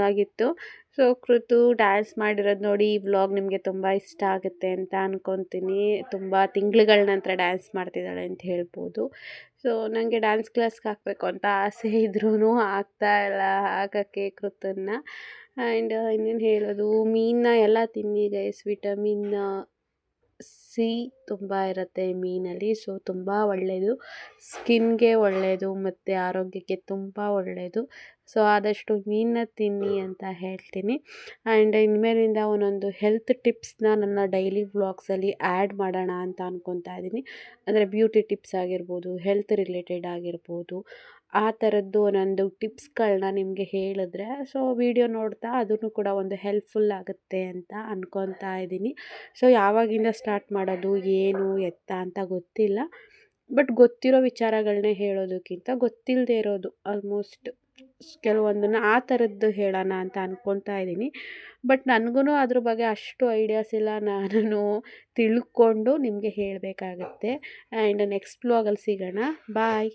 ಆಗಿತ್ತು. ಸೊ ಕೃತು ಡ್ಯಾನ್ಸ್ ಮಾಡಿರೋದು ನೋಡಿ ಈ ವ್ಲಾಗ್ ನಿಮಗೆ ತುಂಬ ಇಷ್ಟ ಆಗುತ್ತೆ ಅಂತ ಅಂದ್ಕೊತೀನಿ. ತುಂಬ ತಿಂಗಳುಗಳ ನಂತರ ಡ್ಯಾನ್ಸ್ ಮಾಡ್ತಿದ್ದಾಳೆ ಅಂತ ಹೇಳ್ಬೋದು. ಸೊ ನನಗೆ ಡ್ಯಾನ್ಸ್ ಕ್ಲಾಸ್ಗೆ ಹಾಕಬೇಕು ಅಂತ ಆಸೆ ಇದ್ರೂ ಆಗ್ತಾ ಇಲ್ಲ ಹಾಕೋಕ್ಕೆ ಕೃತನ್ನ. ಆ್ಯಂಡ್ ಇನ್ನೇನು ಹೇಳೋದು, ಮೀನನ್ನ ಎಲ್ಲ ತಿನ್ನಿ ಗೈಸ್. ವಿಟಮಿನ್ ಸಿ ತುಂಬ ಇರುತ್ತೆ ಮೀನಲ್ಲಿ. ಸೊ ತುಂಬ ಒಳ್ಳೆಯದು, ಸ್ಕಿನ್ಗೆ ಒಳ್ಳೆಯದು ಮತ್ತು ಆರೋಗ್ಯಕ್ಕೆ ತುಂಬ ಒಳ್ಳೆಯದು. ಸೊ ಆದಷ್ಟು ಮೀನನ್ನ ತಿನ್ನಿ ಅಂತ ಹೇಳ್ತೀನಿ. ಆ್ಯಂಡ್ ಇನ್ಮೇಲಿಂದ ಒಂದೊಂದು ಹೆಲ್ತ್ ಟಿಪ್ಸ್ನ ನನ್ನ ಡೈಲಿ ವ್ಲಾಗ್ಸಲ್ಲಿ ಆ್ಯಡ್ ಮಾಡೋಣ ಅಂತ ಅಂದ್ಕೊತಾ ಇದ್ದೀನಿ. ಅಂದರೆ ಬ್ಯೂಟಿ ಟಿಪ್ಸ್ ಆಗಿರ್ಬೋದು, ಹೆಲ್ತ್ ರಿಲೇಟೆಡ್ ಆಗಿರ್ಬೋದು, ಆ ಥರದ್ದು ಒಂದೊಂದು ಟಿಪ್ಸ್ಗಳನ್ನ ನಿಮಗೆ ಹೇಳಿದ್ರೆ ಸೊ ವಿಡಿಯೋ ನೋಡ್ತಾ ಅದನ್ನು ಕೂಡ ಒಂದು ಹೆಲ್ಪ್ಫುಲ್ ಆಗುತ್ತೆ ಅಂತ ಅಂದ್ಕೊತಾ ಇದ್ದೀನಿ. ಸೊ ಯಾವಾಗಿಂದ ಸ್ಟಾರ್ಟ್ ಮಾಡೋದು ಏನು ಎತ್ತ ಅಂತ ಗೊತ್ತಿಲ್ಲ. ಬಟ್ ಗೊತ್ತಿರೋ ವಿಚಾರಗಳನ್ನೇ ಹೇಳೋದಕ್ಕಿಂತ ಗೊತ್ತಿಲ್ಲದೆ ಇರೋದು ಆಲ್ಮೋಸ್ಟ್ ಕೆಲವೊಂದನ್ನು ಆ ಥರದ್ದು ಹೇಳೋಣ ಅಂತ ಅಂದ್ಕೊತಾ ಇದ್ದೀನಿ. ಬಟ್ ನನಗೂ ಅದ್ರ ಬಗ್ಗೆ ಅಷ್ಟು ಐಡಿಯಾಸ್ ಇಲ್ಲ. ನಾನು ತಿಳ್ಕೊಂಡು ನಿಮಗೆ ಹೇಳಬೇಕಾಗತ್ತೆ. ಆ್ಯಂಡ್ ನೆಕ್ಸ್ಟ್ ವ್ಲಾಗಲ್ಲಿ ಸಿಗೋಣ. ಬಾಯ್.